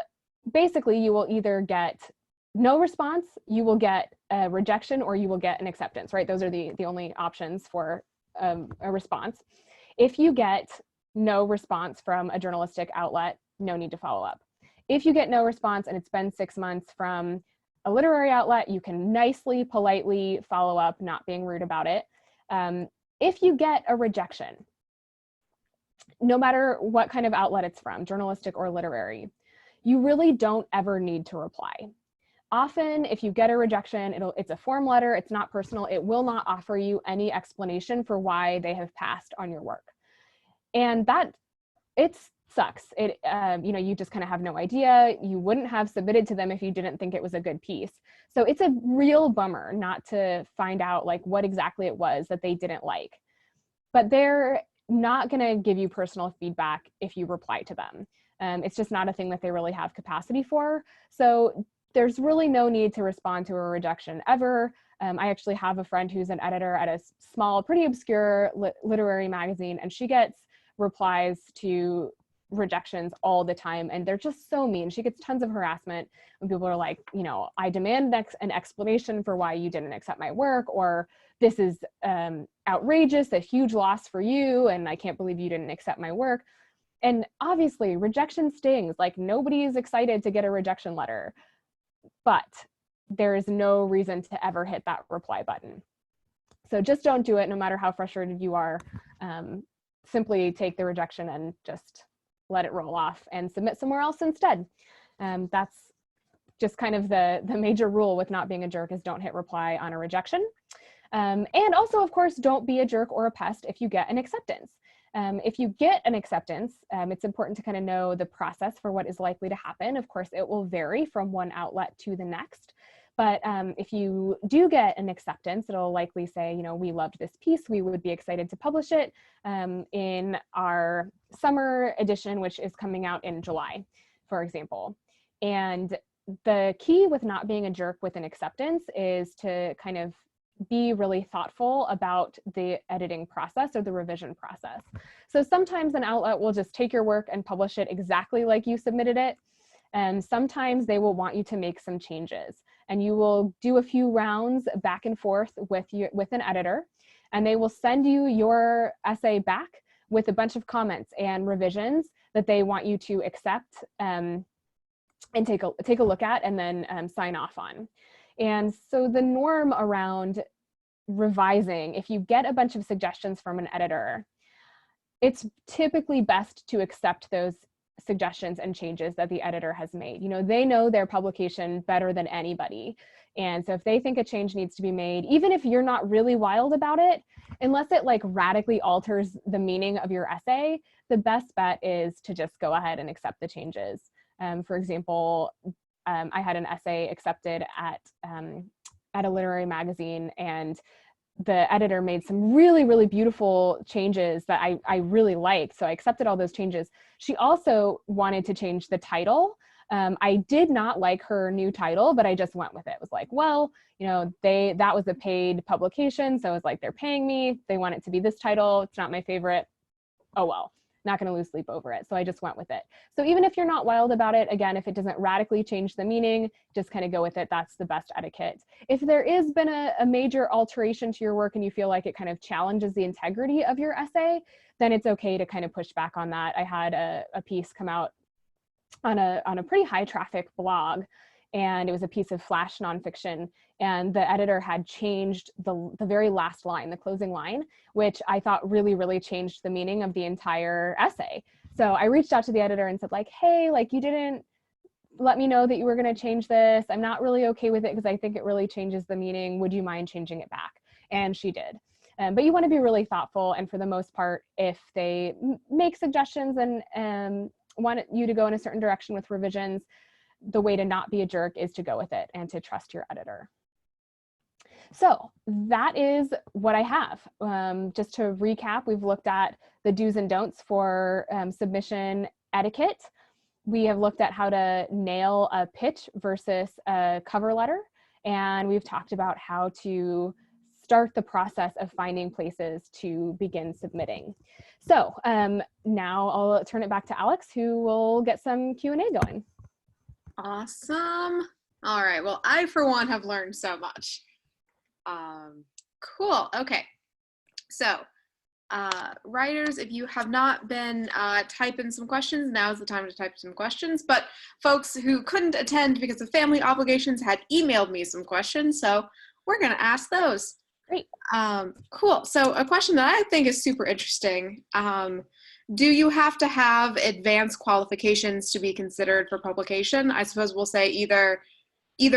S2: basically you will either get no response, you will get a rejection, or you will get an acceptance, right? Those are the only options for a response. If you get no response from a journalistic outlet, no need to follow up. If you get no response and it's been 6 months from a literary outlet, you can nicely, politely follow up, not being rude about it. If you get a rejection, no matter what kind of outlet it's from, journalistic or literary, you really don't ever need to reply. Often, if you get a rejection, it's a form letter, it's not personal, it will not offer you any explanation for why they have passed on your work. And it sucks. You just kind of have no idea. You wouldn't have submitted to them if you didn't think it was a good piece. So it's a real bummer not to find out like what exactly it was that they didn't like. But they're not going to give you personal feedback if you reply to them. It's just not a thing that they really have capacity for. So there's really no need to respond to a rejection ever. I actually have a friend who's an editor at a small, pretty obscure literary magazine, and she gets replies to rejections all the time, and they're just so mean. She gets tons of harassment when people are like, I demand an explanation for why you didn't accept my work, or this is outrageous, a huge loss for you, and I can't believe you didn't accept my work. And obviously rejection stings. Like, nobody's excited to get a rejection letter, but there is no reason to ever hit that reply button. So just don't do it, no matter how frustrated you are. Simply take the rejection and just let it roll off and submit somewhere else instead. That's just kind of the major rule with not being a jerk, is don't hit reply on a rejection. And also, of course, don't be a jerk or a pest if you get an acceptance. If you get an acceptance, it's important to kind of know the process for what is likely to happen. Of course, it will vary from one outlet to the next. But if you do get an acceptance, it'll likely say, we loved this piece, we would be excited to publish it in our summer edition, which is coming out in July, for example. And the key with not being a jerk with an acceptance is to kind of be really thoughtful about the editing process or the revision process. So sometimes an outlet will just take your work and publish it exactly like you submitted it. And sometimes they will want you to make some changes, and you will do a few rounds back and forth with an editor, and they will send you your essay back with a bunch of comments and revisions that they want you to accept and take a look at, and then sign off on. And so the norm around revising, if you get a bunch of suggestions from an editor, it's typically best to accept those suggestions and changes that the editor has made. They know their publication better than anybody. And so if they think a change needs to be made, even if you're not really wild about it, unless it like radically alters the meaning of your essay, the best bet is to just go ahead and accept the changes. For example, I had an essay accepted at a literary magazine, and the editor made some really, really beautiful changes that I really liked. So I accepted all those changes. She also wanted to change the title. I did not like her new title, but I just went with it. It was like, well, that was a paid publication. So it was like, they're paying me. They want it to be this title. It's not my favorite. Oh, well, not going to lose sleep over it. So I just went with it. So even if you're not wild about it, again, if it doesn't radically change the meaning, just kind of go with it. That's the best etiquette. If there has been a major alteration to your work and you feel like it kind of challenges the integrity of your essay, then it's okay to kind of push back on that. I had a piece come out on a pretty high traffic blog, and it was a piece of flash nonfiction, and the editor had changed the very last line, the closing line, which I thought really, really changed the meaning of the entire essay. So I reached out to the editor and said like, hey, like, you didn't let me know that you were going to change this. I'm not really okay with it because I think it really changes the meaning. Would you mind changing it back? And she did. But you want to be really thoughtful. And for the most part, if they make suggestions and want you to go in a certain direction with revisions, the way to not be a jerk is to go with it and to trust your editor. So that is what I have. Just to recap, we've looked at the do's and don'ts for submission etiquette. We have looked at how to nail a pitch versus a cover letter. And we've talked about how to start the process of finding places to begin submitting. So now I'll turn it back to Alex, who will get some Q&A going.
S1: Awesome. All right. Well, I, for one, have learned so much. Cool. Okay. So, writers, if you have not been typing some questions, now is the time to type some questions. But folks who couldn't attend because of family obligations had emailed me some questions, so we're going to ask those.
S2: Great.
S1: Cool. So a question that I think is super interesting Do you have to have advanced qualifications to be considered for publication? I suppose we'll say either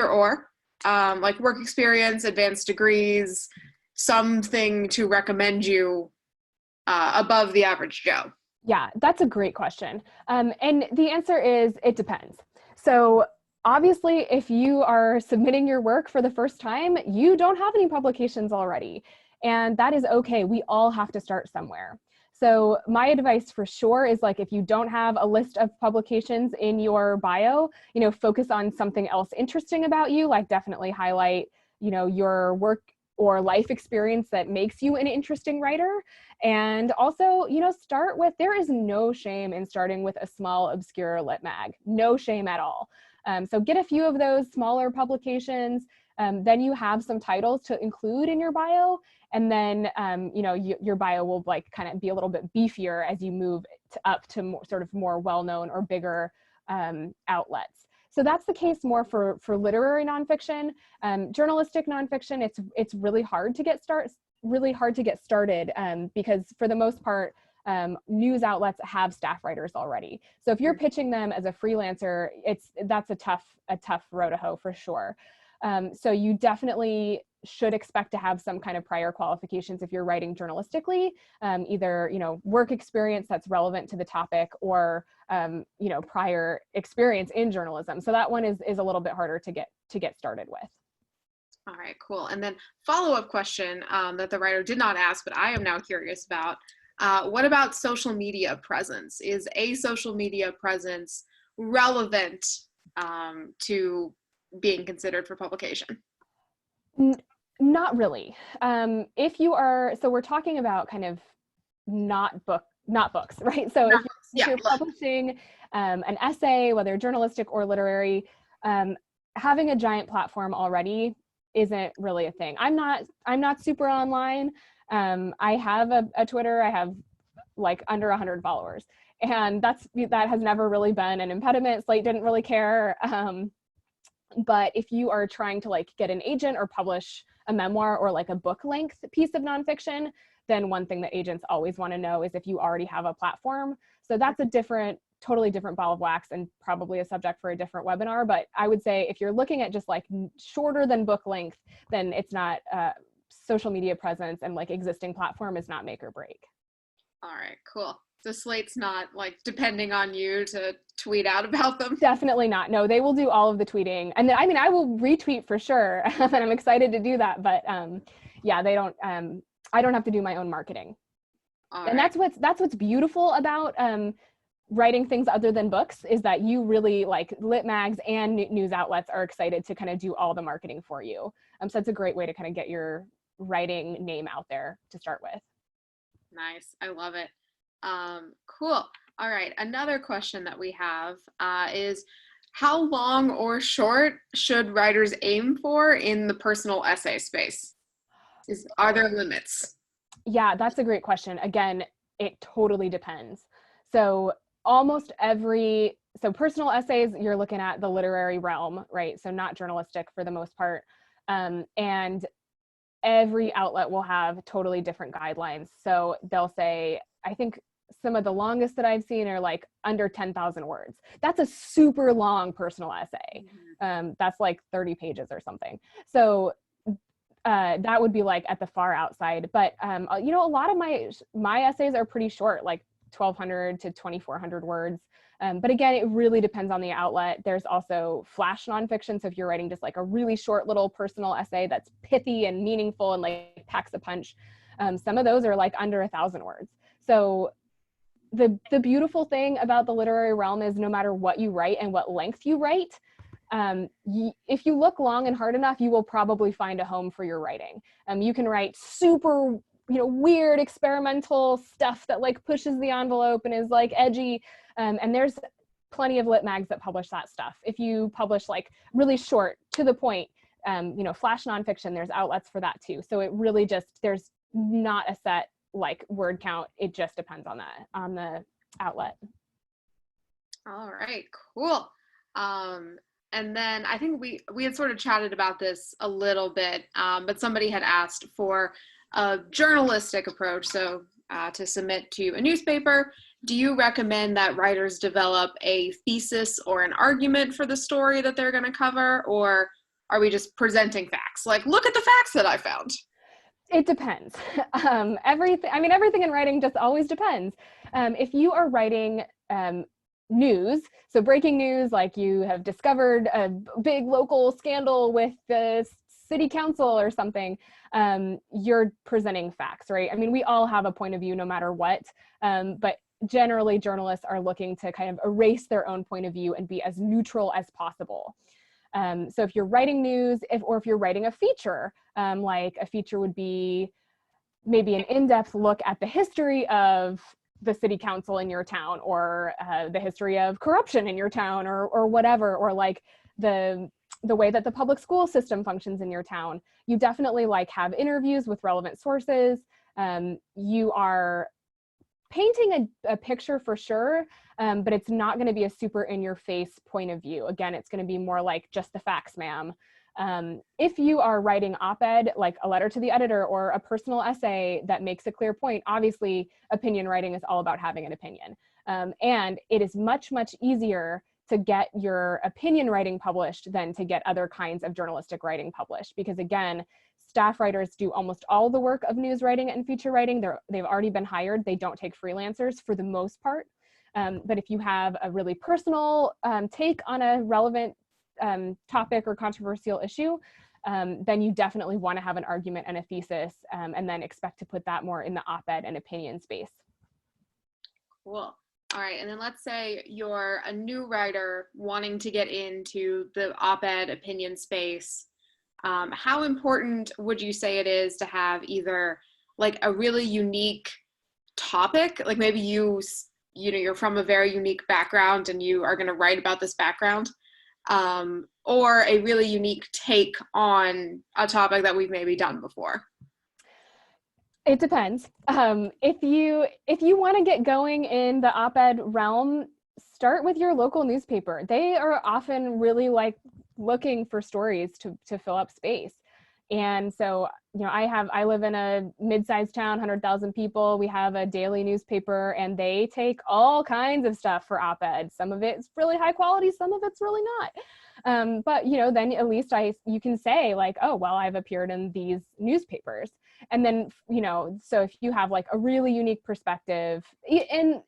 S1: or, like work experience, advanced degrees, something to recommend you above the average Joe.
S2: Yeah, that's a great question. And the answer is it depends. So obviously, if you are submitting your work for the first time, you don't have any publications already. And that is okay. We all have to start somewhere. So my advice for sure is like, if you don't have a list of publications in your bio, focus on something else interesting about you, like definitely highlight, your work or life experience that makes you an interesting writer. And also, start with, there is no shame in starting with a small, obscure lit mag, no shame at all. So get a few of those smaller publications. Then you have some titles to include in your bio. And then, your bio will like kind of be a little bit beefier as you move up to more, sort of more well-known or bigger outlets. So that's the case more for literary nonfiction. Journalistic nonfiction, it's really hard to get started because for the most part, news outlets have staff writers already. So if you're pitching them as a freelancer, that's a tough row to hoe for sure. So you definitely should expect to have some kind of prior qualifications if you're writing journalistically, either work experience that's relevant to the topic or prior experience in journalism. So that one is a little bit harder to get started with.
S1: All right, cool. And then follow-up question that the writer did not ask, but I am now curious about. What about social media presence? Is a social media presence relevant to being considered for publication?
S2: Not really. If you are, so we're talking about kind of not books, right? So if you're publishing an essay, whether journalistic or literary, having a giant platform already isn't really a thing. I'm not super online. I have a Twitter. I have like under 100 followers, and that has never really been an impediment. Slate didn't really care. But if you are trying to like get an agent or publish a memoir or like a book length piece of nonfiction, then one thing that agents always want to know is if you already have a platform. So that's a totally different ball of wax and probably a subject for a different webinar. But I would say if you're looking at just like shorter than book length, then it's not social media presence and like existing platform is not make or break.
S1: All right, cool. So Slate's not like depending on you to tweet out about them?
S2: Definitely not. No, they will do all of the tweeting. And I mean, I will retweet for sure. And I'm excited to do that. But yeah, they don't, I don't have to do my own marketing. And that's what's beautiful about writing things other than books is that you really like lit mags and news outlets are excited to kind of do all the marketing for you. So that's a great way to kind of get your writing name out there to start with.
S1: Nice. I love it. Cool. All right. Another question that we have is how long or short should writers aim for in the personal essay space? Are there limits?
S2: Yeah, that's a great question. Again, it totally depends. So personal essays, you're looking at the literary realm, right? So not journalistic for the most part. And every outlet will have totally different guidelines. So they'll say, I think some of the longest that I've seen are like under 10,000 words. That's a super long personal essay. That's like 30 pages or something. So that would be like at the far outside. But a lot of my essays are pretty short, like 1,200 to 2,400 words. But again, it really depends on the outlet. There's also flash nonfiction. So if you're writing just like a really short little personal essay that's pithy and meaningful and like packs a punch, some of those are like under 1,000 words. So the beautiful thing about the literary realm is no matter what you write and what length you write, if you look long and hard enough, you will probably find a home for your writing. You can write super, weird experimental stuff that like pushes the envelope and is like edgy. And there's plenty of lit mags that publish that stuff. If you publish like really short, to the point, flash nonfiction, there's outlets for that too. So it really there's not a set like word count. It just depends on the outlet.
S1: All right, cool. And then I think we had sort of chatted about this a little bit, but somebody had asked for a journalistic approach, so to submit to a newspaper Do you recommend that writers develop a thesis or an argument for the story that they're going to cover, or are we just presenting facts? Like, look at the facts that I found.
S2: It depends. Everything in writing just always depends. If you are writing news, so breaking news, like you have discovered a big local scandal with the city council or something, you're presenting facts, right? I mean, we all have a point of view no matter what, but generally journalists are looking to kind of erase their own point of view and be as neutral as possible. So if you're writing news, or if you're writing a feature, like a feature would be maybe an in-depth look at the history of the city council in your town, or the history of corruption in your town, or whatever, or like the way that the public school system functions in your town. You definitely like have interviews with relevant sources. You are painting a picture for sure, but it's not going to be a super in-your-face point of view. Again, it's going to be more like just the facts, ma'am. If you are writing op-ed, like a letter to the editor or a personal essay that makes a clear point, obviously opinion writing is all about having an opinion. And it is much, much easier to get your opinion writing published than to get other kinds of journalistic writing published. Because again, staff writers do almost all the work of news writing and feature writing. They've already been hired. They don't take freelancers for the most part. But if you have a really personal take on a relevant topic or controversial issue, then you definitely want to have an argument and a thesis, and then expect to put that more in the op-ed and opinion space.
S1: Cool. All right, and then let's say you're a new writer wanting to get into the op-ed opinion space. How important would you say it is to have either like a really unique topic, like maybe you're from a very unique background and you are going to write about this background, or a really unique take on a topic that we've maybe done before?
S2: It depends. If you want to get going in the op-ed realm, start with your local newspaper. They are often really like looking for stories to fill up space. And so, I live in a mid-sized town, 100,000 people. We have a daily newspaper, and they take all kinds of stuff for op-ed. Some of it's really high quality, some of it's really not. But then at least you can say like, oh, well, I've appeared in these newspapers. And then, so if you have like a really unique perspective, and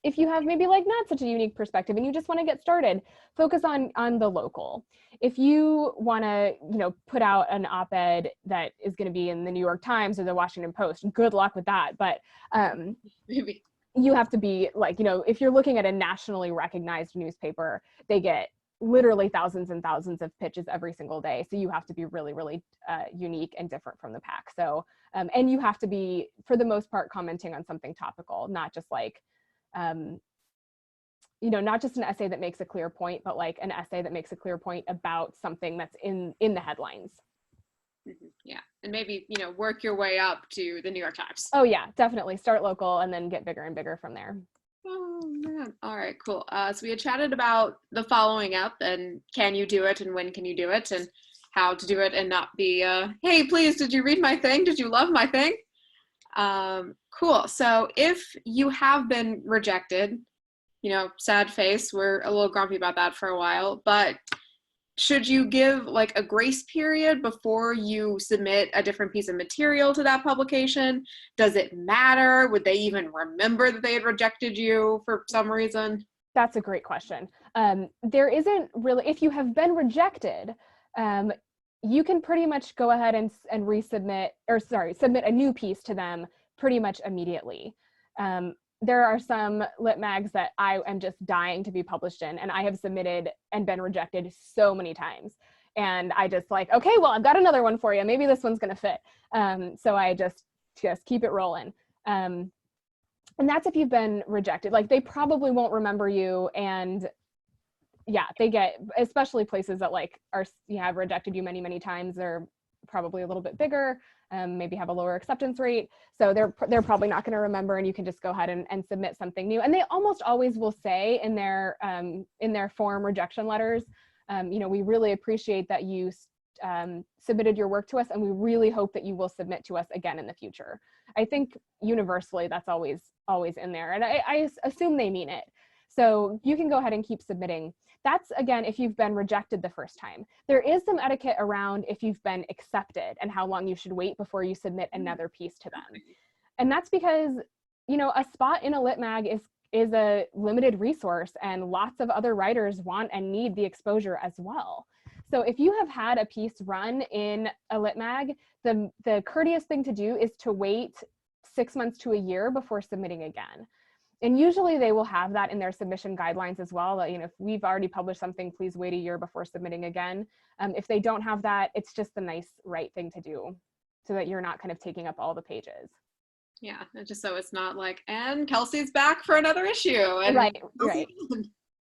S2: if you have maybe like not such a unique perspective and you just want to get started, focus on the local. If you want to, put out an op-ed that is going to be in the New York Times or the Washington Post, good luck with that. But
S1: Maybe
S2: you have to be like, if you're looking at a nationally recognized newspaper, they get literally thousands and thousands of pitches every single day. So you have to be really, really unique and different from the pack. So, and you have to be, for the most part, commenting on something topical, not just like, not just an essay that makes a clear point, but like an essay that makes a clear point about something that's in the headlines.
S1: Mm-hmm. Yeah, and maybe, work your way up to the New York Times.
S2: Oh yeah, definitely start local and then get bigger and bigger from there.
S1: Oh man. All right, cool. So we had chatted about the following up and can you do it and when can you do it and how to do it and not be, hey, please, did you read my thing? Did you love my thing? Cool. So if you have been rejected, sad face, we're a little grumpy about that for a while, but should you give like a grace period before you submit a different piece of material to that publication? Does it matter? Would they even remember that they had rejected you for some reason?
S2: That's a great question. There isn't really, if you have been rejected, you can pretty much go ahead and submit a new piece to them pretty much immediately. There are some lit mags that I am just dying to be published in, and I have submitted and been rejected so many times. And I just like, okay, well, I've got another one for you. Maybe this one's gonna fit. So I just keep it rolling. And that's if you've been rejected. Like they probably won't remember you, and yeah, they get, especially places that like have rejected you many, many times. They're probably a little bit bigger, maybe have a lower acceptance rate. So they're probably not going to remember, and you can just go ahead and submit something new. And they almost always will say in their form rejection letters, we really appreciate that you submitted your work to us, and we really hope that you will submit to us again in the future. I think universally that's always in there, and I assume they mean it. So you can go ahead and keep submitting. That's, again, if you've been rejected the first time. There is some etiquette around if you've been accepted and how long you should wait before you submit another piece to them. And that's because, you know, a spot in a lit mag is a limited resource, and lots of other writers want and need the exposure as well. So if you have had a piece run in a lit mag, the courteous thing to do is to wait 6 months to a year before submitting again. And usually they will have that in their submission guidelines as well. That, you know, if we've already published something, please wait a year before submitting again. If they don't have that, it's just the nice, right thing to do so that you're not kind of taking up all the pages.
S1: Yeah, and just so it's not like, and Kelsey's back for another issue. And
S2: right.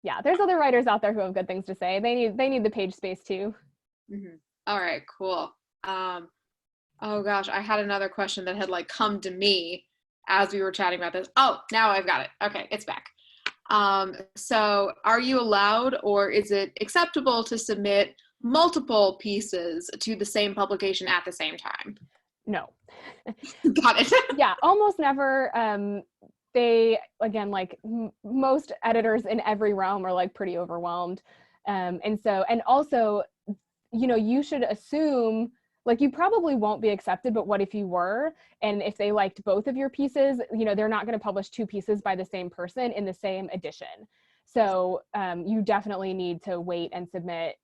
S2: Yeah, there's other writers out there who have good things to say. They need the page space too.
S1: Mm-hmm. All right, cool. Oh gosh, I had another question that had like come to me as we were chatting about this. Oh, now I've got it. Okay, it's back. So are you allowed, or is it acceptable to submit multiple pieces to the same publication at the same time?
S2: No.
S1: Got it.
S2: Yeah, almost never. They, again, like most editors in every realm are like pretty overwhelmed. And also, you know, you should assume, like, you probably won't be accepted, but what if you were? And if they liked both of your pieces, you know, they're not going to publish two pieces by the same person in the same edition. So you definitely need to wait and submit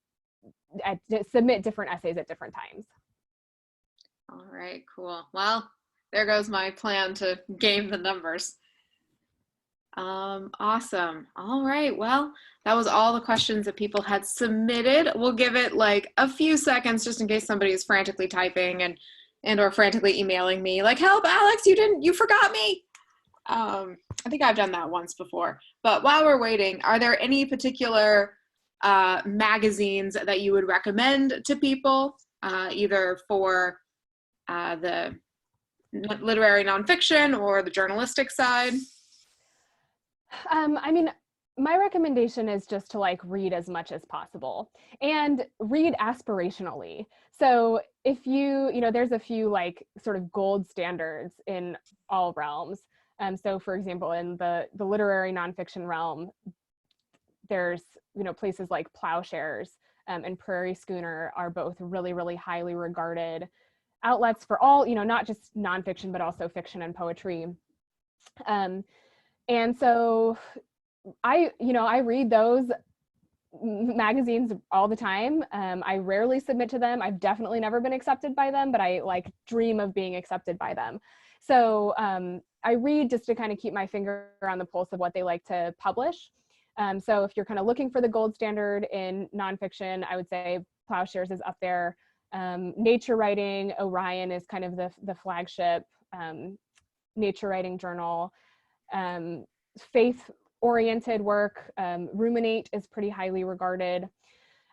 S2: different essays at different times.
S1: All right, cool. Well, there goes my plan to game the numbers. Awesome. All right. Well, that was all the questions that people had submitted. We'll give it like a few seconds just in case somebody is frantically typing and or frantically emailing me like, help, Alex, you forgot me. I think I've done that once before. But while we're waiting, are there any particular magazines that you would recommend to people, either for the literary nonfiction or the journalistic side?
S2: I mean, my recommendation is just to like read as much as possible and read aspirationally. So if you know, there's a few like sort of gold standards in all realms. So for example, in the literary nonfiction realm, there's, you know, places like Plowshares and Prairie Schooner are both really, really highly regarded outlets for all, you know, not just nonfiction, but also fiction and poetry. And so I read those magazines all the time. I rarely submit to them. I've definitely never been accepted by them, but I like dream of being accepted by them. So I read just to kind of keep my finger on the pulse of what they like to publish. So if you're kind of looking for the gold standard in nonfiction, I would say Plowshares is up there. Nature Writing, Orion is kind of the flagship nature writing journal. Faith-oriented work, Ruminate is pretty highly regarded.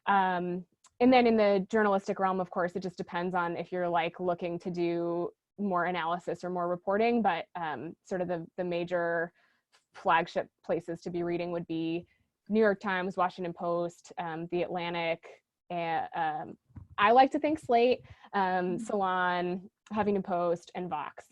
S2: And then in the journalistic realm, of course, it just depends on if you're like looking to do more analysis or more reporting, but sort of the major flagship places to be reading would be New York Times, Washington Post, The Atlantic, and I like to think Slate, Salon, Huffington Post, and Vox.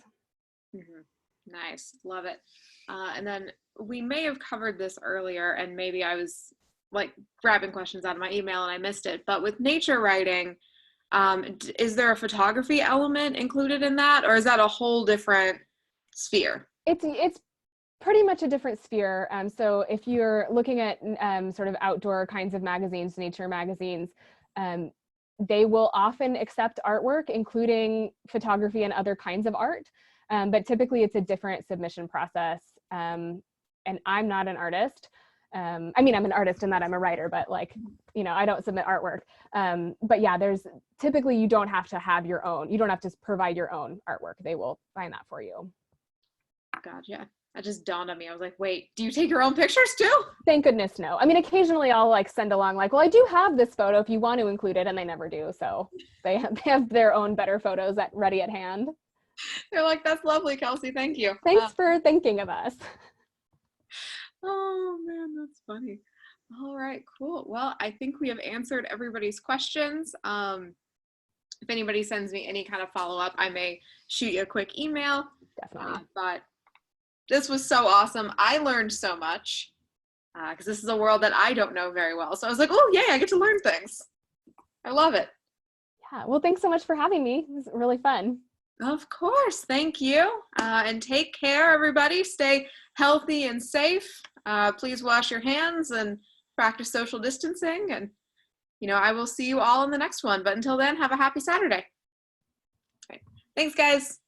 S1: Mm-hmm. Nice, love it. And then we may have covered this earlier, and maybe I was like grabbing questions out of my email and I missed it, but with nature writing, is there a photography element included in that, or is that a whole different sphere?
S2: It's pretty much a different sphere. So if you're looking at sort of outdoor kinds of magazines, nature magazines, they will often accept artwork, including photography and other kinds of art. But typically it's a different submission process. And I'm not an artist. I mean, I'm an artist in that I'm a writer, but like, you know, I don't submit artwork. But yeah, typically you don't have to have your own, you don't have to provide your own artwork. They will find that for you.
S1: Gotcha. That just dawned on me. I was like, wait, do you take your own pictures too?
S2: Thank goodness no. I mean, occasionally I'll like send along like, well, I do have this photo if you want to include it, and they never do. So they have their own better photos ready at hand.
S1: They're like, that's lovely, Kelsey. Thank you.
S2: Thanks for thinking of us.
S1: Oh man, that's funny. All right, cool. Well, I think we have answered everybody's questions. if anybody sends me any kind of follow-up, I may shoot you a quick email.
S2: Definitely.
S1: But this was so awesome. I learned so much because this is a world that I don't know very well. So I was like, oh, yay, I get to learn things. I love it.
S2: Yeah. Well, thanks so much for having me. It was really fun.
S1: Of course. Thank you. And take care, everybody. Stay healthy and safe. Please wash your hands and practice social distancing. And, I will see you all in the next one. But until then, have a happy Saturday. All right. Thanks, guys.